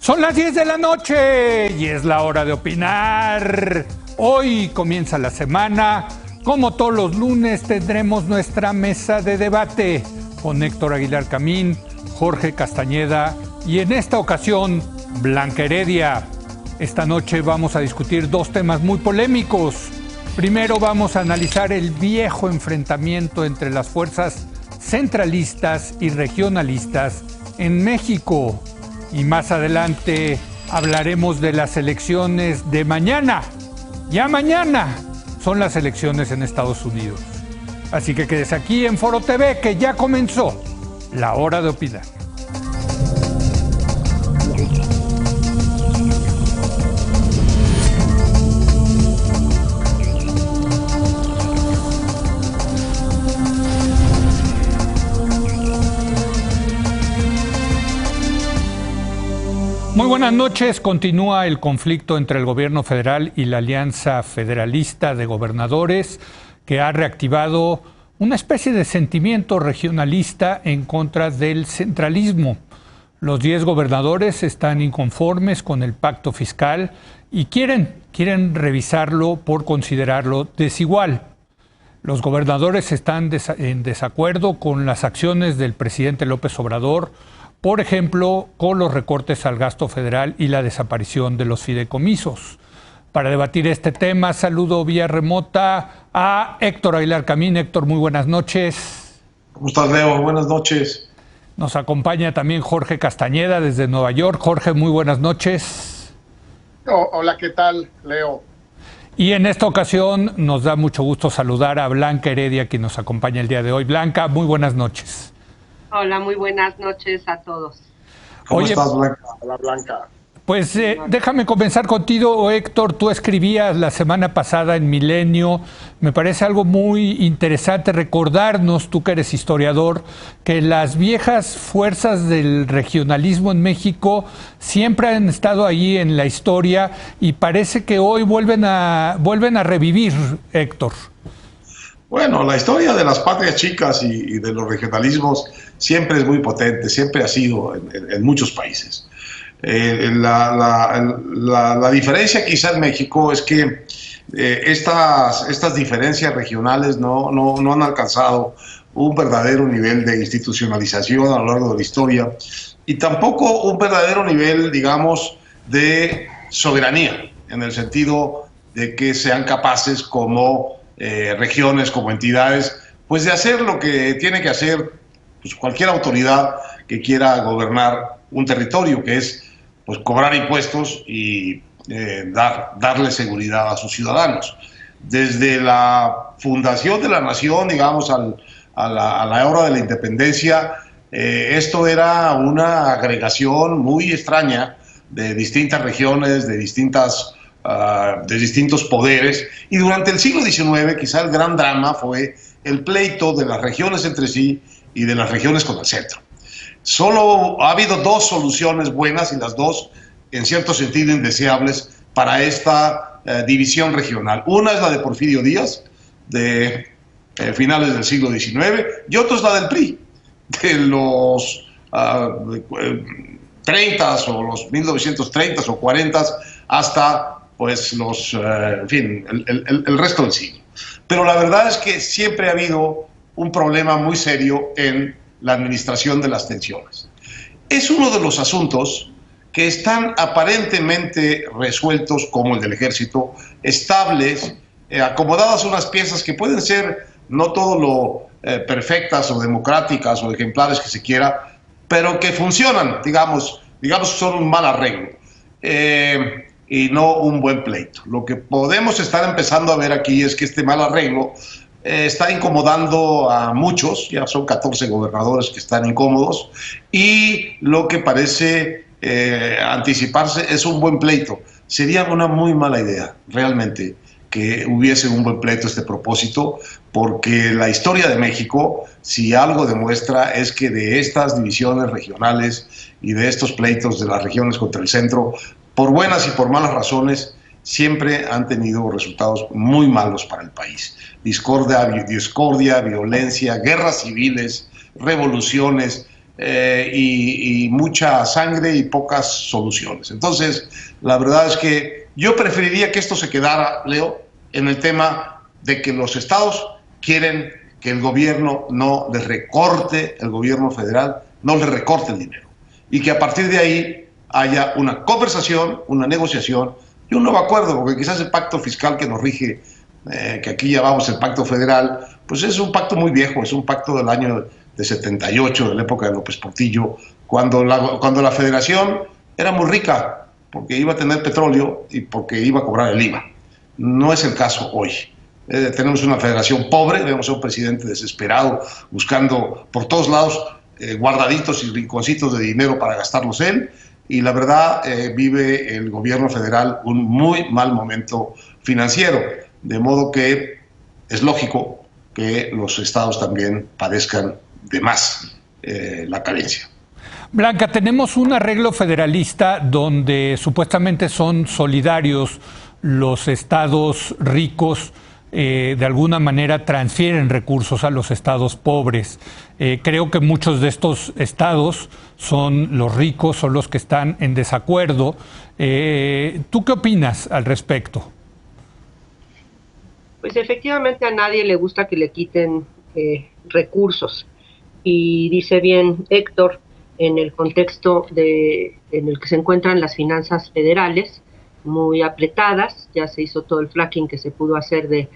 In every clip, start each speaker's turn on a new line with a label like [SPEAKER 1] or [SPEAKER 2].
[SPEAKER 1] Son las 10 de la noche y es la hora de opinar. Hoy comienza la semana. Como todos los lunes tendremos nuestra mesa de debate con Héctor Aguilar Camín, Jorge Castañeda y en esta ocasión Blanca Heredia. Esta noche vamos a discutir dos temas muy polémicos. Primero vamos a analizar el viejo enfrentamiento entre las fuerzas centralistas y regionalistas en México. Y más adelante hablaremos de las elecciones de mañana. Ya mañana son las elecciones en Estados Unidos. Así que quédese aquí en Foro TV, que ya comenzó la hora de opinar. Muy buenas noches. Continúa el conflicto entre el gobierno federal y la Alianza Federalista de Gobernadores, que ha reactivado una especie de sentimiento regionalista en contra del centralismo. Los 10 gobernadores están inconformes con el pacto fiscal y quieren revisarlo por considerarlo desigual. Los gobernadores están en desacuerdo con las acciones del presidente López Obrador, por ejemplo, con los recortes al gasto federal y la desaparición de los fideicomisos. Para debatir este tema, saludo vía remota a Héctor Aguilar Camín. Héctor, muy buenas noches.
[SPEAKER 2] ¿Cómo estás, Leo? Buenas noches.
[SPEAKER 1] Nos acompaña también Jorge Castañeda desde Nueva York. Jorge, muy buenas noches.
[SPEAKER 3] Hola, ¿qué tal, Leo?
[SPEAKER 1] Y en esta ocasión nos da mucho gusto saludar a Blanca Heredia, quien nos acompaña el día de hoy. Blanca, muy buenas noches.
[SPEAKER 4] Hola, muy buenas noches a todos.
[SPEAKER 2] ¿Cómo estás, Blanca?
[SPEAKER 3] Hola, Blanca.
[SPEAKER 1] Pues déjame comenzar contigo, Héctor. Tú escribías la semana pasada en Milenio. Me parece algo muy interesante recordarnos, tú que eres historiador, que las viejas fuerzas del regionalismo en México siempre han estado ahí en la historia y parece que hoy vuelven a revivir, Héctor.
[SPEAKER 2] Bueno, la historia de las patrias chicas y de los regionalismos siempre es muy potente, siempre ha sido en muchos países. La diferencia quizá en México es que estas diferencias regionales no han alcanzado un verdadero nivel de institucionalización a lo largo de la historia y tampoco un verdadero nivel, digamos, de soberanía, en el sentido de que sean capaces como regiones, como entidades, pues de hacer lo que tiene que hacer pues, cualquier autoridad que quiera gobernar un territorio, que es pues, cobrar impuestos y darle seguridad a sus ciudadanos. Desde la fundación de la nación, digamos, a la hora de la independencia, esto era una agregación muy extraña de distintas regiones, de distintos poderes, y durante el siglo XIX quizá el gran drama fue el pleito de las regiones entre sí y de las regiones con el centro. Solo ha habido dos soluciones buenas y las dos en cierto sentido indeseables para esta división regional. Una es la de Porfirio Díaz, de finales del siglo XIX, y otra es la del PRI, de los 30 o los 1930 o 40 hasta pues el resto del siglo. Pero la verdad es que siempre ha habido un problema muy serio en la administración de las tensiones. Es uno de los asuntos que están aparentemente resueltos, como el del ejército, estables, acomodadas unas piezas que pueden ser no todo lo perfectas o democráticas o ejemplares que se quiera, pero que funcionan, digamos que son un mal arreglo. Y no un buen pleito. Lo que podemos estar empezando a ver aquí es que este mal arreglo está incomodando a muchos, ya son 14 gobernadores que están incómodos, y lo que parece anticiparse es un buen pleito. Sería una muy mala idea, realmente, que hubiese un buen pleito a este propósito, porque la historia de México, si algo demuestra, es que de estas divisiones regionales y de estos pleitos de las regiones contra el centro, por buenas y por malas razones, siempre han tenido resultados muy malos para el país. Discordia, violencia, guerras civiles, revoluciones, y mucha sangre y pocas soluciones. Entonces, la verdad es que yo preferiría que esto se quedara, Leo, en el tema de que los estados quieren que el gobierno no les recorte, el gobierno federal no les recorte el dinero, y que a partir de ahí haya una conversación, una negociación y un nuevo acuerdo, porque quizás el pacto fiscal que nos rige, que aquí llamamos el pacto federal, pues es un pacto muy viejo, es un pacto del año de 78, de la época de López Portillo, cuando la federación era muy rica, porque iba a tener petróleo y porque iba a cobrar el IVA. No es el caso hoy. Tenemos una federación pobre, vemos a un presidente desesperado, buscando por todos lados guardaditos y rinconcitos de dinero para gastarlos él, y la verdad vive el gobierno federal un muy mal momento financiero, de modo que es lógico que los estados también padezcan de más la carencia.
[SPEAKER 1] Blanca, tenemos un arreglo federalista donde supuestamente son solidarios los estados ricos, de alguna manera transfieren recursos a los estados pobres. Creo que muchos de estos estados son los ricos, son los que están en desacuerdo. ¿Tú qué opinas al respecto?
[SPEAKER 4] Pues efectivamente a nadie le gusta que le quiten recursos. Y dice bien Héctor, en el contexto en el que se encuentran las finanzas federales, muy apretadas, ya se hizo todo el fracking que se pudo hacer del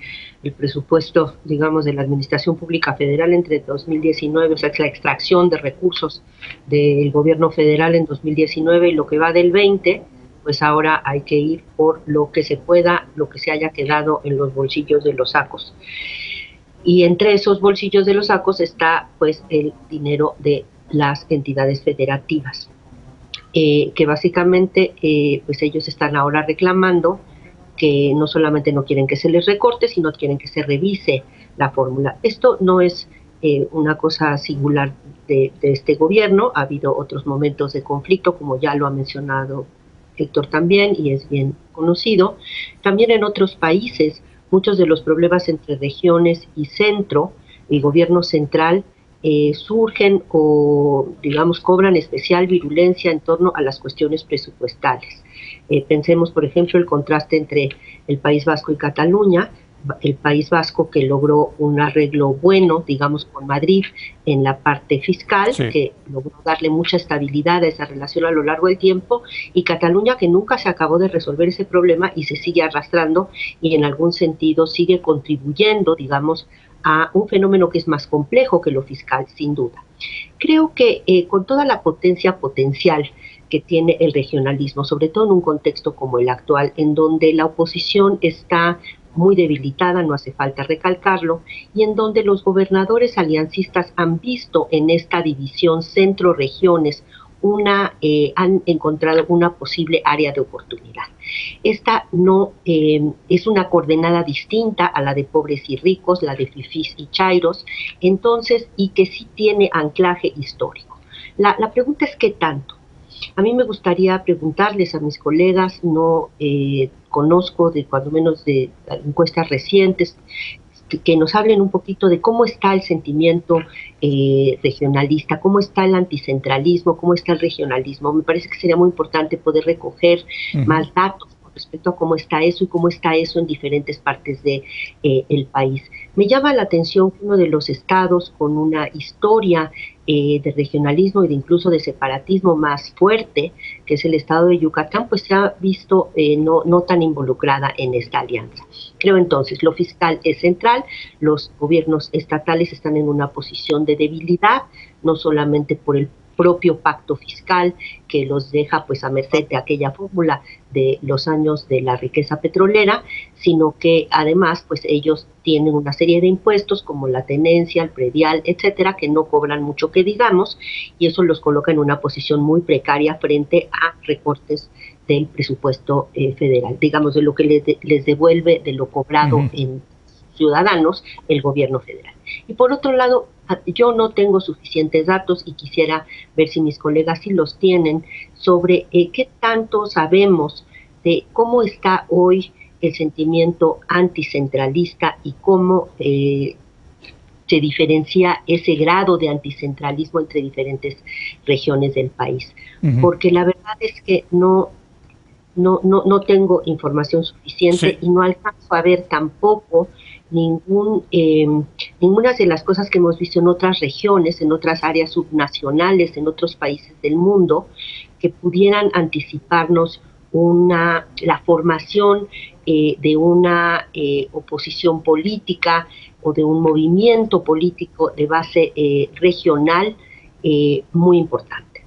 [SPEAKER 4] presupuesto, digamos, de la Administración Pública Federal entre 2019, o sea, la extracción de recursos del gobierno federal en 2019 y lo que va del 20, pues ahora hay que ir por lo que se pueda, lo que se haya quedado en los bolsillos de los sacos. Y entre esos bolsillos de los sacos está, pues, el dinero de las entidades federativas. Que básicamente pues ellos están ahora reclamando que no solamente no quieren que se les recorte, sino quieren que se revise la fórmula. Esto no es una cosa singular de este gobierno, ha habido otros momentos de conflicto, como ya lo ha mencionado Héctor también, y es bien conocido. También en otros países, muchos de los problemas entre regiones y centro, y gobierno central, surgen o, digamos, cobran especial virulencia en torno a las cuestiones presupuestales. Pensemos, por ejemplo, el contraste entre el País Vasco y Cataluña. El País Vasco, que logró un arreglo bueno, digamos, con Madrid en la parte fiscal, sí, que logró darle mucha estabilidad a esa relación a lo largo del tiempo, y Cataluña, que nunca se acabó de resolver ese problema y se sigue arrastrando y en algún sentido sigue contribuyendo, digamos, a un fenómeno que es más complejo que lo fiscal, sin duda. Creo que con toda la potencial que tiene el regionalismo, sobre todo en un contexto como el actual, en donde la oposición está muy debilitada, no hace falta recalcarlo, y en donde los gobernadores aliancistas han visto en esta división centro-regiones han encontrado una posible área de oportunidad. Esta no es una coordenada distinta a la de pobres y ricos, la de fifís y chairos, entonces, y que sí tiene anclaje histórico. La pregunta es ¿qué tanto? A mí me gustaría preguntarles a mis colegas, no conozco de cuando menos de encuestas recientes, que nos hablen un poquito de cómo está el sentimiento regionalista, cómo está el anticentralismo, cómo está el regionalismo. Me parece que sería muy importante poder recoger más datos con respecto a cómo está eso y cómo está eso en diferentes partes de el país. Me llama la atención que uno de los estados con una historia de regionalismo y de incluso de separatismo más fuerte, que es el estado de Yucatán, pues se ha visto no tan involucrada en esta alianza. Creo entonces, lo fiscal es central, los gobiernos estatales están en una posición de debilidad, no solamente por el propio pacto fiscal que los deja pues a merced de aquella fórmula de los años de la riqueza petrolera, sino que además pues ellos tienen una serie de impuestos como la tenencia, el predial, etcétera, que no cobran mucho que digamos, y eso los coloca en una posición muy precaria frente a recortes del presupuesto federal, digamos, de lo que les devuelve de lo cobrado en ciudadanos el gobierno federal. Y por otro lado, yo no tengo suficientes datos y quisiera ver si mis colegas sí los tienen sobre qué tanto sabemos de cómo está hoy el sentimiento anticentralista y cómo se diferencia ese grado de anticentralismo entre diferentes regiones del país. Porque la verdad es que no tengo información suficiente y no alcanzo a ver tampoco ninguna de las cosas que hemos visto en otras regiones, en otras áreas subnacionales, en otros países del mundo, que pudieran anticiparnos la formación de una oposición política o de un movimiento político de base regional muy importante.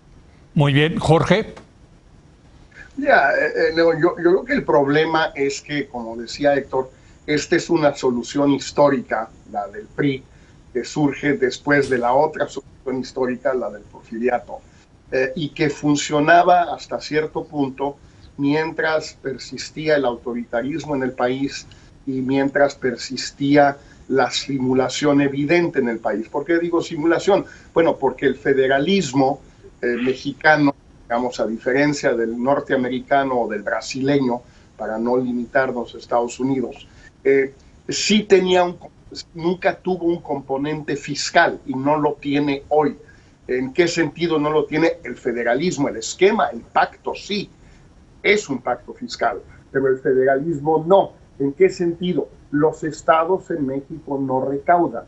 [SPEAKER 1] Muy bien, Jorge.
[SPEAKER 3] León, yo creo que el problema es que, como decía Héctor, esta es una solución histórica, la del PRI, que surge después de la otra solución histórica, la del porfiriato, y que funcionaba hasta cierto punto mientras persistía el autoritarismo en el país y mientras persistía la simulación evidente en el país. ¿Por qué digo simulación? Bueno, porque el federalismo mexicano, digamos, a diferencia del norteamericano o del brasileño, para no limitarnos a Estados Unidos, sí nunca tuvo un componente fiscal y no lo tiene hoy. ¿En qué sentido no lo tiene? El federalismo, el esquema, el pacto sí, es un pacto fiscal, pero el federalismo no. ¿En qué sentido? Los estados en México no recaudan.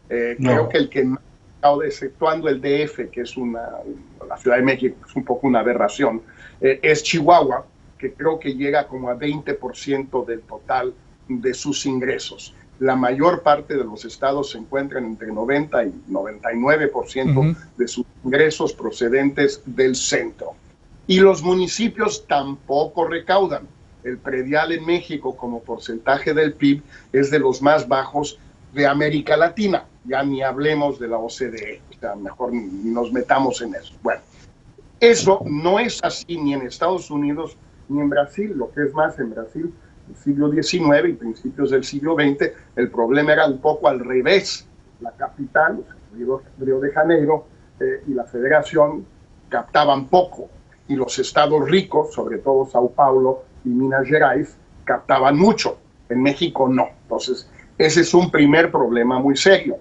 [SPEAKER 3] Creo que el que más recauda, exceptuando el DF, que es la Ciudad de México, es un poco una aberración, es Chihuahua, que creo que llega como a 20% del total de sus ingresos. La mayor parte de los estados se encuentran entre 90 y 99% de sus ingresos procedentes del centro. Y los municipios tampoco recaudan. El predial en México, como porcentaje del PIB, es de los más bajos de América Latina. Ya ni hablemos de la OCDE, o sea, mejor ni nos metamos en eso. Bueno, eso no es así ni en Estados Unidos ni en Brasil. Lo que es más, en Brasil, el siglo XIX y principios del siglo XX, el problema era un poco al revés. La capital, Río de Janeiro, y la federación captaban poco, y los estados ricos, sobre todo Sao Paulo y Minas Gerais, captaban mucho. En México no. Entonces, ese es un primer problema muy serio.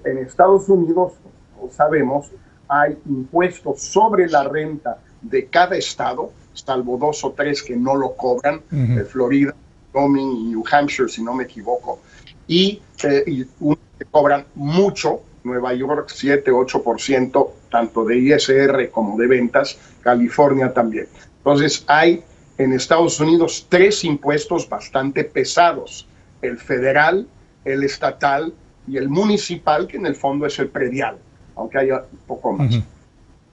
[SPEAKER 3] En Estados Unidos, como sabemos, hay impuestos sobre la renta de cada estado, salvo 2 o 3 que no lo cobran, Florida, Wyoming y New Hampshire, si no me equivoco, y unos que cobran mucho, Nueva York 7-8%, tanto de ISR como de ventas, California también. Entonces hay en Estados Unidos 3 impuestos bastante pesados, el federal, el estatal y el municipal, que en el fondo es el predial, aunque haya un poco más.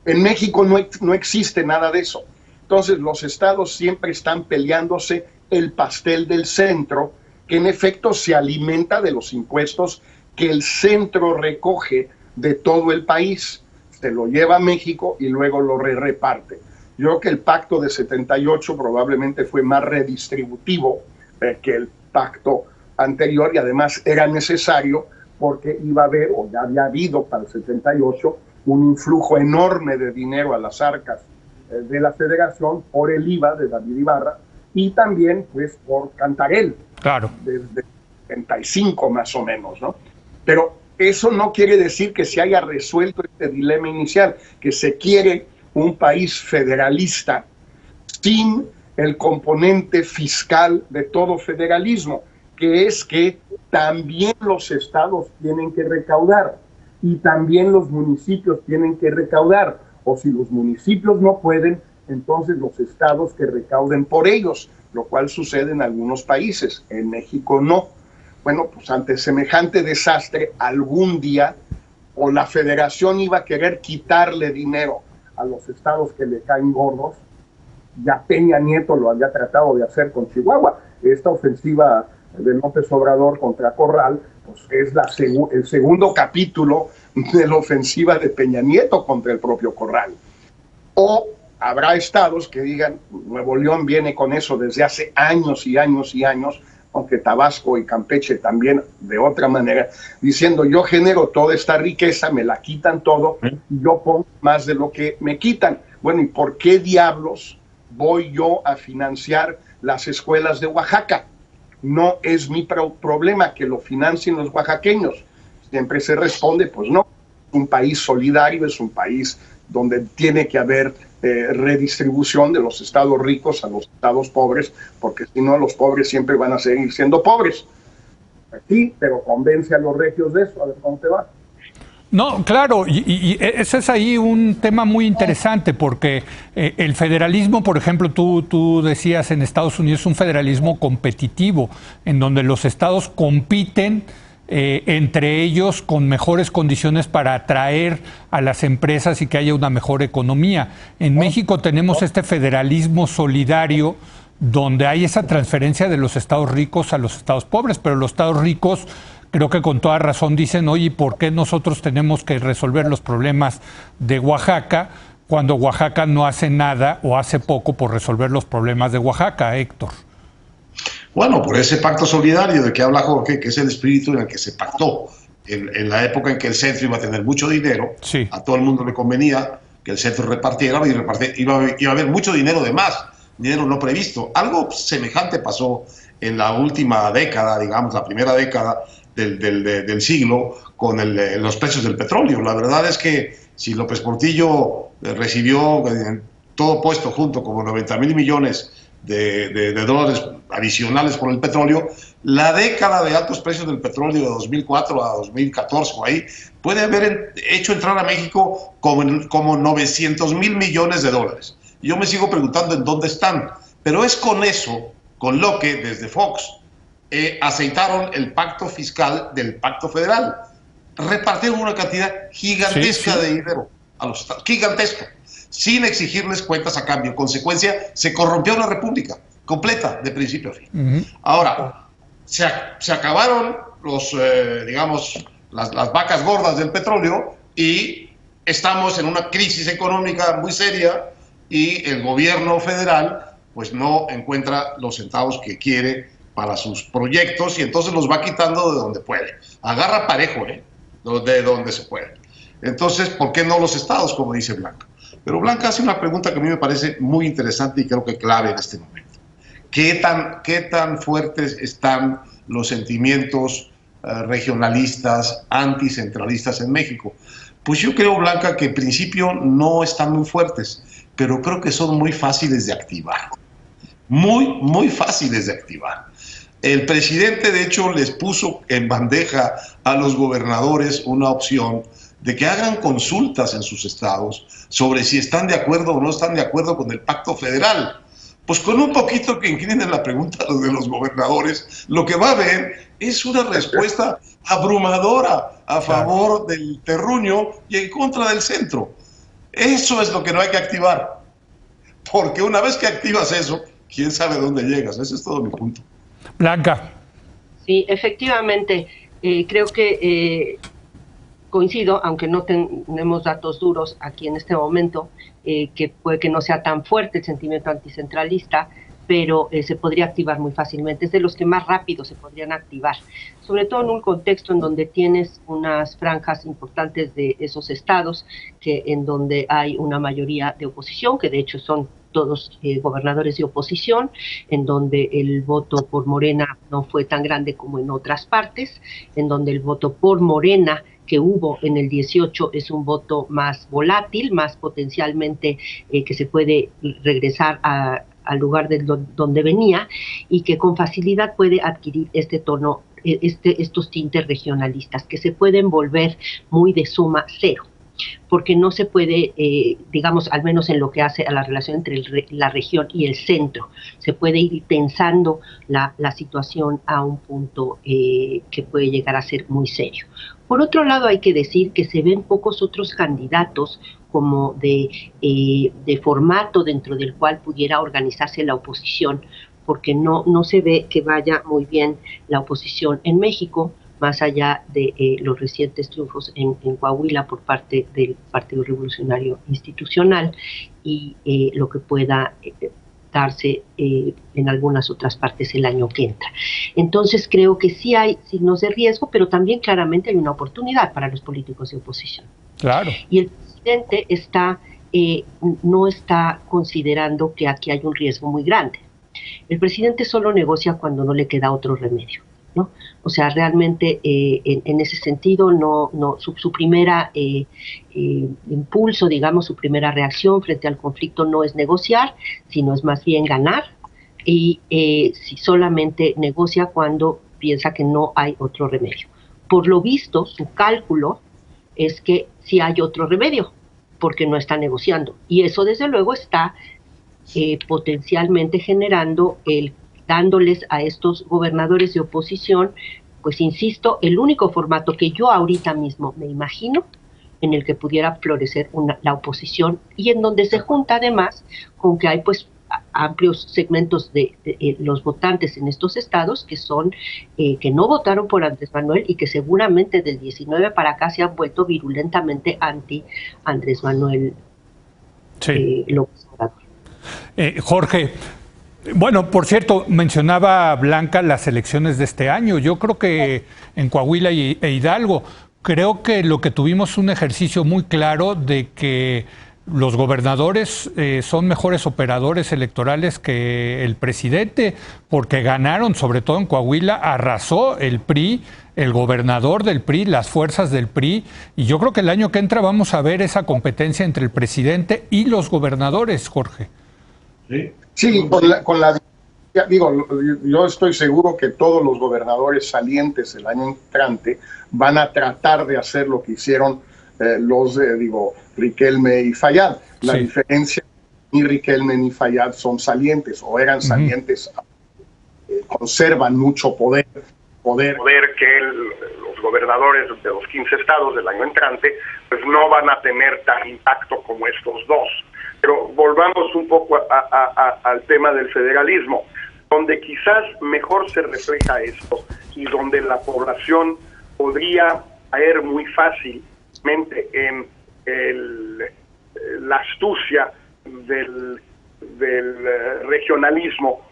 [SPEAKER 3] En México no existe nada de eso. Entonces los estados siempre están peleándose el pastel del centro, que en efecto se alimenta de los impuestos que el centro recoge de todo el país. Se lo lleva a México y luego lo reparte. Yo creo que el pacto de 78 probablemente fue más redistributivo que el pacto anterior, y además era necesario porque iba a haber, o ya había habido para el 78, un influjo enorme de dinero a las arcas de la federación por el IVA de David Ibarra y también pues por Cantarell,
[SPEAKER 1] claro,
[SPEAKER 3] desde 75 más o menos, ¿no? Pero eso no quiere decir que se haya resuelto este dilema inicial, que se quiere un país federalista sin el componente fiscal de todo federalismo, que es que también los estados tienen que recaudar y también los municipios tienen que recaudar, o si los municipios no pueden, entonces los estados que recauden por ellos, lo cual sucede en algunos países, en México no. Bueno, pues ante semejante desastre, algún día o la federación iba a querer quitarle dinero a los estados que le caen gordos. Ya Peña Nieto lo había tratado de hacer con Chihuahua. Esta ofensiva de López Obrador contra Corral, pues es el segundo capítulo de la ofensiva de Peña Nieto contra el propio Corral. O habrá estados que digan, Nuevo León viene con eso desde hace años y años y años, aunque Tabasco y Campeche también de otra manera, diciendo yo genero toda esta riqueza, me la quitan todo, y yo pongo más de lo que me quitan. Bueno, ¿y por qué diablos voy yo a financiar las escuelas de Oaxaca? no es mi problema que lo financien los oaxaqueños. Siempre se responde, pues no, es un país solidario, es un país donde tiene que haber redistribución de los estados ricos a los estados pobres, porque si no, los pobres siempre van a seguir siendo pobres. Aquí, pero convence a los regios de eso, a ver cómo te va.
[SPEAKER 1] No, claro, y ese es ahí un tema muy interesante, porque el federalismo, por ejemplo, tú decías en Estados Unidos, es un federalismo competitivo, en donde los estados compiten entre ellos con mejores condiciones para atraer a las empresas y que haya una mejor economía. En México tenemos este federalismo solidario donde hay esa transferencia de los estados ricos a los estados pobres, pero los estados ricos creo que con toda razón dicen, oye, ¿por qué nosotros tenemos que resolver los problemas de Oaxaca cuando Oaxaca no hace nada o hace poco por resolver los problemas de Oaxaca, Héctor?
[SPEAKER 2] Bueno, por ese pacto solidario de que habla Jorge, que es el espíritu en el que se pactó en la época en que el centro iba a tener mucho dinero,
[SPEAKER 1] sí.
[SPEAKER 2] A todo el mundo le convenía que el centro repartiera y iba a haber mucho dinero de más, dinero no previsto. Algo semejante pasó en la última década, digamos, la primera década del siglo, con los precios del petróleo. La verdad es que si López Portillo recibió todo puesto junto como 90,000 millones de dólares adicionales por el petróleo, la década de altos precios del petróleo de 2004 a 2014 o ahí puede haber hecho entrar a México como 900,000 millones de dólares. Yo me sigo preguntando en dónde están, pero es con eso, con lo que desde Fox aceitaron el pacto fiscal del pacto federal. Repartieron una cantidad gigantesca de dinero a los estados, gigantesca, sin exigirles cuentas a cambio. En consecuencia, se corrompió la república completa, de principio a fin. Ahora, se acabaron las vacas gordas del petróleo y estamos en una crisis económica muy seria y el gobierno federal pues no encuentra los centavos que quiere para sus proyectos y entonces los va quitando de donde puede. Agarra parejo, de donde se puede. Entonces, ¿por qué no los estados, como dice Blanca? Pero Blanca hace una pregunta que a mí me parece muy interesante y creo que clave en este momento. ¿Qué tan fuertes están los sentimientos regionalistas, anticentralistas en México? Pues yo creo, Blanca, que en principio no están muy fuertes, pero creo que son muy fáciles de activar. Muy, muy fáciles de activar. El presidente, de hecho, les puso en bandeja a los gobernadores una opción de que hagan consultas en sus estados sobre si están de acuerdo o no están de acuerdo con el pacto federal. Pues con un poquito que inclinen la pregunta a los de los gobernadores, lo que va a haber es una respuesta abrumadora a favor del terruño y en contra del centro. Eso es lo que no hay que activar, porque una vez que activas eso, quién sabe dónde llegas. Ese es todo mi punto.
[SPEAKER 1] Blanca.
[SPEAKER 4] Sí, efectivamente, creo que coincido, aunque no tenemos datos duros aquí en este momento, que puede que no sea tan fuerte el sentimiento anticentralista, pero se podría activar muy fácilmente. Es de los que más rápido se podrían activar, sobre todo en un contexto en donde tienes unas franjas importantes de esos estados, en donde hay una mayoría de oposición, que de hecho son todos gobernadores de oposición, en donde el voto por Morena no fue tan grande como en otras partes, en donde el voto por Morena que hubo en el 18 es un voto más volátil, más potencialmente que se puede regresar al lugar de donde venía y que con facilidad puede adquirir este tono, estos tintes regionalistas que se pueden volver muy de suma cero, porque no se puede, digamos, al menos en lo que hace a la relación entre la región y el centro, se puede ir pensando la situación a un punto que puede llegar a ser muy serio. Por otro lado, hay que decir que se ven pocos otros candidatos como de formato dentro del cual pudiera organizarse la oposición, porque no se ve que vaya muy bien la oposición en México, más allá de los recientes triunfos en Coahuila por parte del Partido Revolucionario Institucional y lo que pueda darse en algunas otras partes el año que entra. Entonces creo que sí hay signos de riesgo, pero también claramente hay una oportunidad para los políticos de oposición.
[SPEAKER 1] Claro.
[SPEAKER 4] Y el presidente no está considerando que aquí hay un riesgo muy grande. El presidente solo negocia cuando no le queda otro remedio, ¿no? O sea, realmente en ese sentido, su primera impulso, digamos, su primera reacción frente al conflicto no es negociar, sino es más bien ganar, y si solamente negocia cuando piensa que no hay otro remedio. Por lo visto, su cálculo es que sí hay otro remedio, porque no está negociando, y eso desde luego está potencialmente generando dándoles a estos gobernadores de oposición, pues insisto, el único formato que yo ahorita mismo me imagino en el que pudiera florecer la oposición, y en donde se junta además con que hay pues amplios segmentos de los votantes en estos estados que son que no votaron por Andrés Manuel y que seguramente del 19 para acá se han vuelto virulentamente anti Andrés Manuel López Obrador.
[SPEAKER 1] Jorge, bueno, por cierto, mencionaba Blanca las elecciones de este año. Yo creo que en Coahuila e Hidalgo, creo que lo que tuvimos un ejercicio muy claro de que los gobernadores son mejores operadores electorales que el presidente, porque ganaron, sobre todo en Coahuila, arrasó el PRI, el gobernador del PRI, las fuerzas del PRI, y yo creo que el año que entra vamos a ver esa competencia entre el presidente y los gobernadores, Jorge.
[SPEAKER 3] Sí, yo estoy seguro que todos los gobernadores salientes el año entrante van a tratar de hacer lo que hicieron Riquelme y Fayad. La diferencia, ni Riquelme ni Fayad son salientes, o eran salientes, conservan mucho poder que los gobernadores de los 15 estados del año entrante pues no van a tener tan impacto como estos dos. Pero volvamos un poco al tema del federalismo, donde quizás mejor se refleja esto y donde la población podría caer muy fácilmente en la astucia del regionalismo,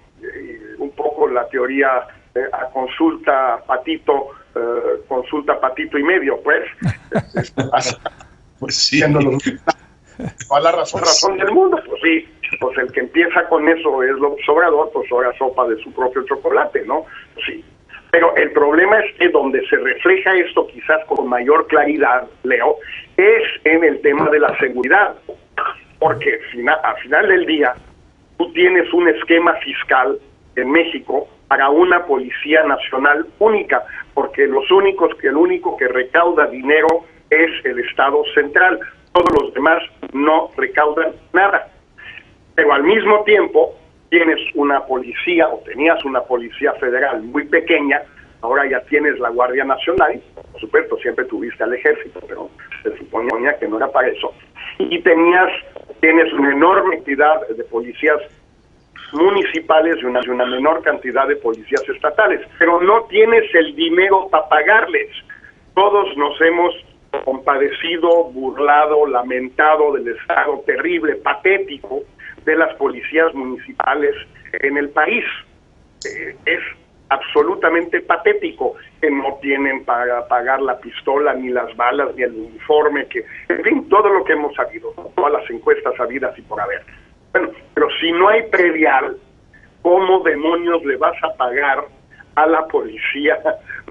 [SPEAKER 3] un poco la teoría consulta patito y medio, pues.
[SPEAKER 2] Pues sí.
[SPEAKER 3] Toda la razón
[SPEAKER 2] del mundo, pues sí, pues el que empieza con eso es López Obrador, pues ahora sopa de su propio chocolate, ¿no? Sí. Pero el problema es que donde se refleja esto quizás con mayor claridad, Leo, es en el tema de la seguridad, porque al final del día tú tienes un esquema fiscal en México para una policía nacional única, porque el único que recauda dinero es el Estado central. Todos los demás no recaudan nada. Pero al mismo tiempo tienes una policía, o tenías una policía federal muy pequeña, ahora ya tienes la Guardia Nacional, por supuesto siempre tuviste al ejército, pero se suponía que no era para eso. Y tienes una enorme cantidad de policías municipales y una menor cantidad de policías estatales, pero no tienes el dinero para pagarles. Todos nos hemos compadecido, burlado, lamentado del estado terrible, patético de las policías municipales en el país. Es absolutamente patético que no tienen para pagar la pistola, ni las balas, ni el uniforme, en fin, todo lo que hemos sabido, todas las encuestas habidas y por haber. Bueno, pero si no hay predial, ¿cómo demonios le vas a pagar a la policía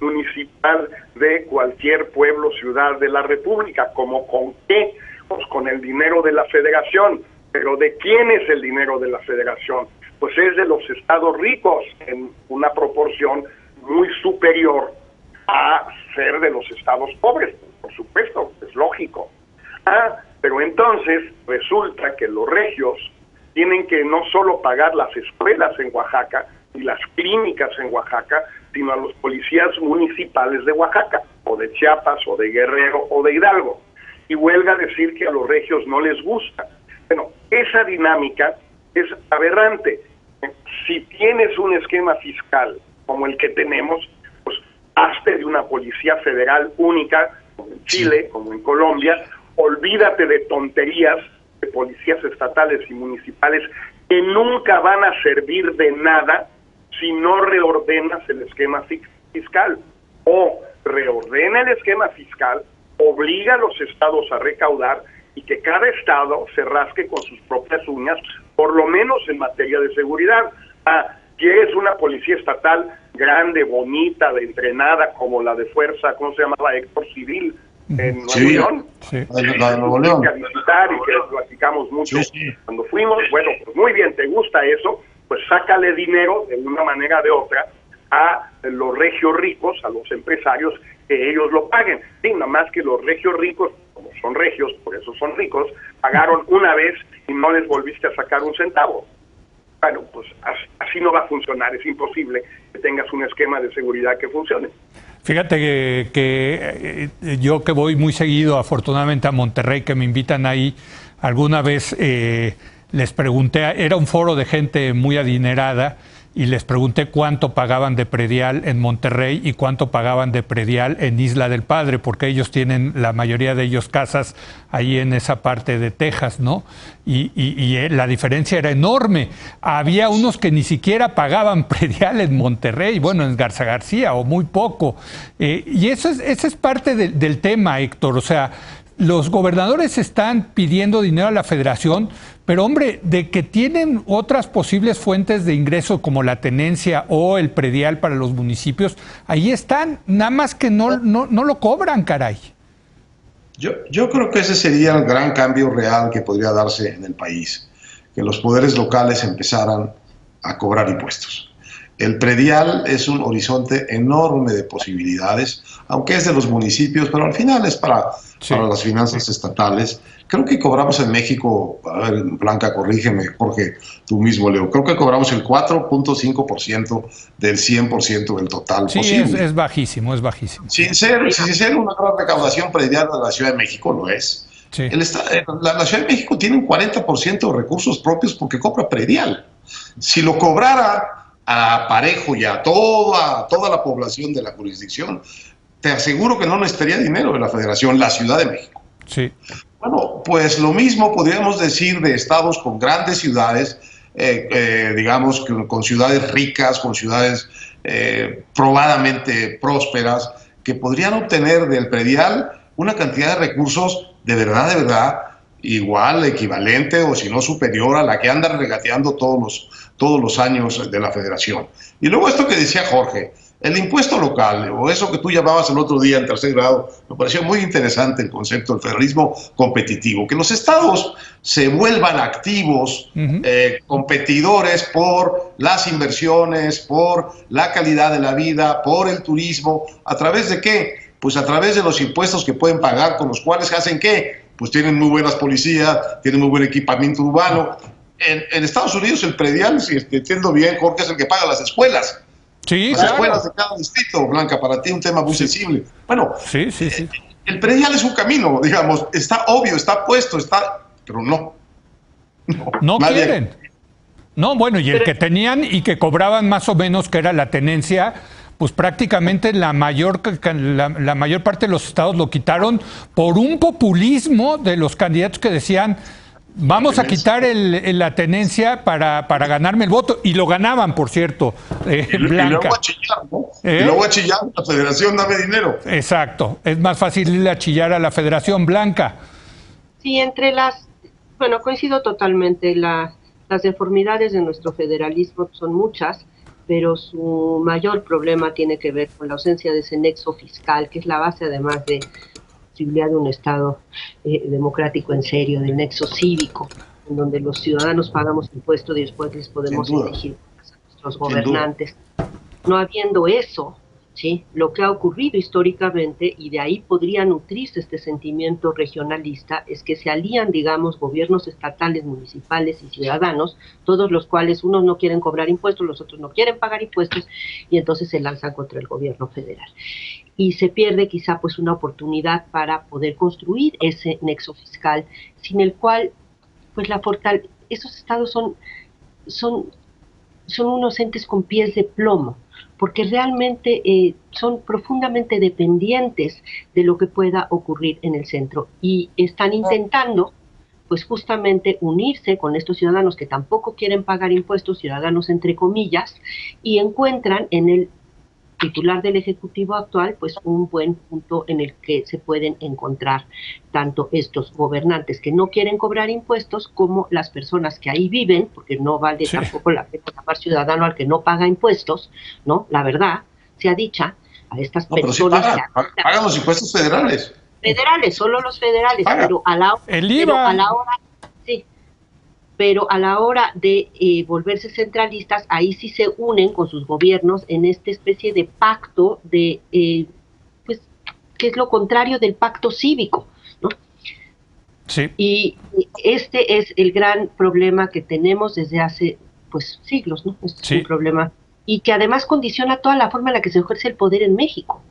[SPEAKER 2] municipal de cualquier pueblo, ciudad de la República? ¿Cómo con qué? Pues con el dinero de la Federación. ¿Pero de quién es el dinero de la Federación? Pues es de los estados ricos, en una proporción muy superior a ser de los estados pobres. Por supuesto, es lógico. Pero entonces resulta que los regios tienen que no solo pagar las escuelas en Oaxaca y las clínicas en Oaxaca, sino a los policías municipales de Oaxaca, o de Chiapas, o de Guerrero, o de Hidalgo. Y huelga decir que a los regios no les gusta. Bueno, esa dinámica es aberrante. Si tienes un esquema fiscal como el que tenemos, pues hazte de una policía federal única, como en Chile, como en Colombia, olvídate de tonterías de policías estatales y municipales que nunca van a servir de nada si no reordenas el esquema fiscal. O reordena el esquema fiscal, obliga a los estados a recaudar y que cada estado se rasque con sus propias uñas, por lo menos en materia de seguridad.
[SPEAKER 3] Si es una policía estatal grande, bonita, entrenada, como la de Fuerza, ¿cómo se llamaba? Héctor Civil, en Nuevo León.
[SPEAKER 2] Sí. La de Nuevo León.
[SPEAKER 3] A visitar y que platicamos mucho cuando fuimos. Bueno, pues muy bien, ¿te gusta eso? Pues sácale dinero de una manera o de otra a los regios ricos, a los empresarios, que ellos lo paguen. Sí, nada más que los regios ricos, como son regios, por eso son ricos, pagaron una vez y no les volviste a sacar un centavo. Bueno, pues así no va a funcionar, es imposible que tengas un esquema de seguridad que funcione.
[SPEAKER 1] Fíjate que yo que voy muy seguido, afortunadamente, a Monterrey, que me invitan ahí, alguna vez les pregunté, era un foro de gente muy adinerada, y les pregunté cuánto pagaban de predial en Monterrey y cuánto pagaban de predial en Isla del Padre, porque ellos tienen, la mayoría de ellos, casas ahí en esa parte de Texas, ¿no? Y la diferencia era enorme. Había unos que ni siquiera pagaban predial en Monterrey, bueno, en Garza García, o muy poco. Y ese es parte del tema, Héctor. O sea, los gobernadores están pidiendo dinero a la federación, pero hombre, de que tienen otras posibles fuentes de ingreso como la tenencia o el predial para los municipios, ahí están, nada más que no lo cobran, caray.
[SPEAKER 2] Yo creo que ese sería el gran cambio real que podría darse en el país, que los poderes locales empezaran a cobrar impuestos. El predial es un horizonte enorme de posibilidades, aunque es de los municipios, pero al final es para las finanzas estatales. Creo que cobramos en México, a ver, Blanca, corrígeme, Jorge, tú mismo, Leo, creo que cobramos el 4.5% del 100% del total posible.
[SPEAKER 1] Sí, es bajísimo, es bajísimo.
[SPEAKER 2] Sin ser una gran recaudación predial de la Ciudad de México, lo es. Sí. La Ciudad de México tiene un 40% de recursos propios porque cobra predial. Si lo cobrara a parejo y a toda la población de la jurisdicción, te aseguro que no necesitaría dinero de la Federación, la Ciudad de México.
[SPEAKER 1] Sí.
[SPEAKER 2] Bueno, pues lo mismo podríamos decir de estados con grandes ciudades, digamos, con ciudades ricas, con ciudades probadamente prósperas, que podrían obtener del predial una cantidad de recursos de verdad, igual, equivalente o si no superior a la que andan regateando todos los años de la Federación. Y luego esto que decía Jorge, el impuesto local, o eso que tú llamabas el otro día en tercer grado, me pareció muy interesante el concepto del federalismo competitivo, que los estados se vuelvan activos, competidores por las inversiones, por la calidad de la vida, por el turismo, ¿a través de qué? Pues a través de los impuestos que pueden pagar, con los cuales hacen ¿qué? Pues tienen muy buenas policías, tienen muy buen equipamiento urbano. En Estados Unidos el predial, si entiendo bien, Jorge, es el que paga las escuelas.
[SPEAKER 1] Sí,
[SPEAKER 2] las escuelas de cada distrito, Blanca, para ti un tema muy sensible. Bueno, el predial es un camino, digamos, está obvio, está puesto, pero no.
[SPEAKER 1] No quieren. No, bueno, y el que tenían y que cobraban más o menos, que era la tenencia, pues prácticamente la mayor parte de los estados lo quitaron por un populismo de los candidatos que decían: vamos a quitar la tenencia para ganarme el voto. Y lo ganaban, por cierto, Blanca.
[SPEAKER 2] Y luego a chillar, ¿no? Y luego a chillar, la Federación, dame dinero.
[SPEAKER 1] Exacto. Es más fácil irle a chillar a la Federación, Blanca.
[SPEAKER 4] Sí, coincido totalmente. Las deformidades de nuestro federalismo son muchas, pero su mayor problema tiene que ver con la ausencia de ese nexo fiscal, que es la base, además de posibilidad de un Estado democrático en serio, del nexo cívico, en donde los ciudadanos pagamos impuestos y después les podemos exigir a nuestros gobernantes. No habiendo eso, ¿sí?, lo que ha ocurrido históricamente, y de ahí podría nutrirse este sentimiento regionalista, es que se alían, digamos, gobiernos estatales, municipales y ciudadanos, todos los cuales unos no quieren cobrar impuestos, los otros no quieren pagar impuestos, y entonces se lanzan contra el gobierno federal. Y se pierde quizá pues una oportunidad para poder construir ese nexo fiscal, sin el cual pues esos estados son unos entes con pies de plomo, porque realmente son profundamente dependientes de lo que pueda ocurrir en el centro, y están intentando pues justamente unirse con estos ciudadanos que tampoco quieren pagar impuestos, ciudadanos entre comillas, y encuentran en el titular del Ejecutivo actual, pues un buen punto en el que se pueden encontrar tanto estos gobernantes que no quieren cobrar impuestos como las personas que ahí viven, porque no vale tampoco la pena llamar ciudadano al que no paga impuestos, ¿no? La verdad, sea dicha, a estas personas...
[SPEAKER 2] Pero sí pagan los impuestos federales.
[SPEAKER 4] Federales, solo los federales, pero a la hora... Pero a la hora de volverse centralistas, ahí sí se unen con sus gobiernos en esta especie de pacto de, pues, que es lo contrario del pacto cívico, ¿no?
[SPEAKER 1] Sí.
[SPEAKER 4] Y este es el gran problema que tenemos desde hace, pues, siglos, ¿no? Este es un problema, y que además condiciona toda la forma en la que se ejerce el poder en México,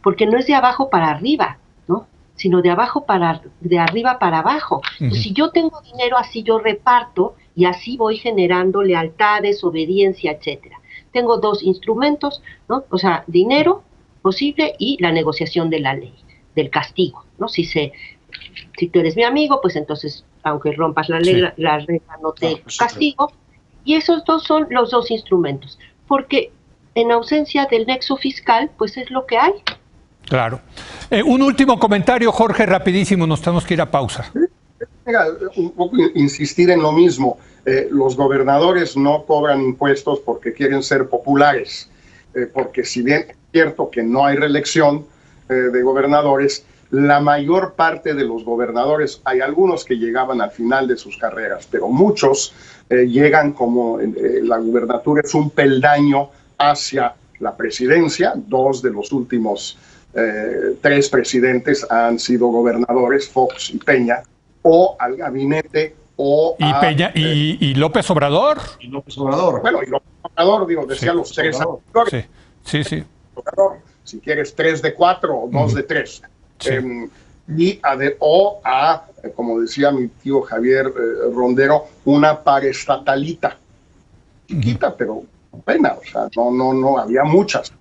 [SPEAKER 4] porque no es de abajo para arriba, ¿no? Sino de arriba para abajo. Entonces, si yo tengo dinero, así yo reparto y así voy generando lealtades, obediencia, etcétera. Tengo dos instrumentos, ¿no? O sea, dinero posible y la negociación de la ley, del castigo, ¿no? Si tú eres mi amigo, pues entonces, aunque rompas la regla, no te castigo. Y esos dos son los dos instrumentos, porque en ausencia del nexo fiscal, pues es lo que hay.
[SPEAKER 1] Claro. Un último comentario, Jorge, rapidísimo, nos tenemos que ir a pausa.
[SPEAKER 3] Un poco insistir en lo mismo. Los gobernadores no cobran impuestos porque quieren ser populares, porque si bien es cierto que no hay reelección de gobernadores, la mayor parte de los gobernadores, hay algunos que llegaban al final de sus carreras, pero muchos llegan como la gubernatura es un peldaño hacia la presidencia. Dos de los últimos 3 presidentes han sido gobernadores, Fox y Peña, o al gabinete, o
[SPEAKER 1] Peña y López Obrador.
[SPEAKER 2] Y López Obrador.
[SPEAKER 3] Bueno, y López Obrador, decía los 3 anteriores.
[SPEAKER 1] Sí.
[SPEAKER 3] Obrador, si quieres 3 de 4 o 2 de 3. Como decía mi tío Javier Rondero, una paraestatalita. Chiquita, pero pena, o sea, no había muchas.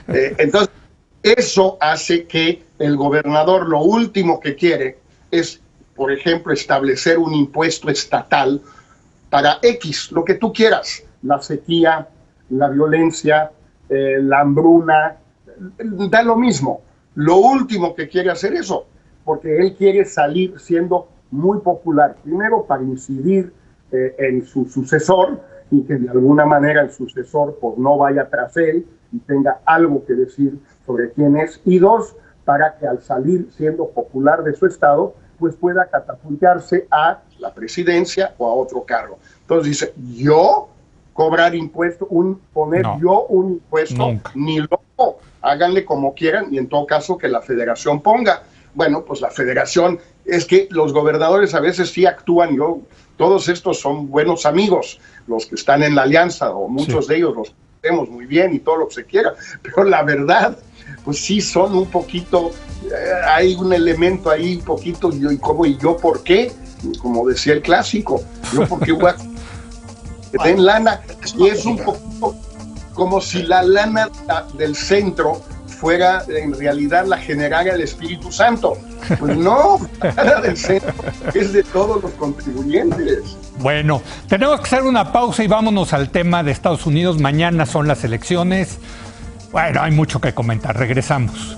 [SPEAKER 3] Entonces, eso hace que el gobernador lo último que quiere es, por ejemplo, establecer un impuesto estatal para X, lo que tú quieras, la sequía, la violencia, la hambruna, da lo mismo. Lo último que quiere hacer eso, porque él quiere salir siendo muy popular, primero para incidir en su sucesor y que de alguna manera el sucesor pues no vaya tras él y tenga algo que decir sobre quién es, y 2, para que al salir siendo popular de su estado, pues pueda catapultarse a la presidencia o a otro cargo. Entonces dice, yo cobrar impuestos, yo un impuesto, nunca. Ni loco, háganle como quieran, y en todo caso que la federación ponga. Bueno, pues la federación, es que los gobernadores a veces sí actúan, todos estos son buenos amigos, los que están en la alianza, o muchos de ellos los conocemos muy bien y todo lo que se quiera, pero la verdad, pues sí son un poquito, hay un elemento ahí un poquito, yo por qué, como decía el clásico, yo por qué voy a que den lana, y es un poquito como si la lana del centro fuera en realidad la generara el Espíritu Santo. Pues no, la lana del centro es de todos los contribuyentes.
[SPEAKER 1] Bueno, tenemos que hacer una pausa y vámonos al tema de Estados Unidos. Mañana son las elecciones. Bueno, hay mucho que comentar. Regresamos.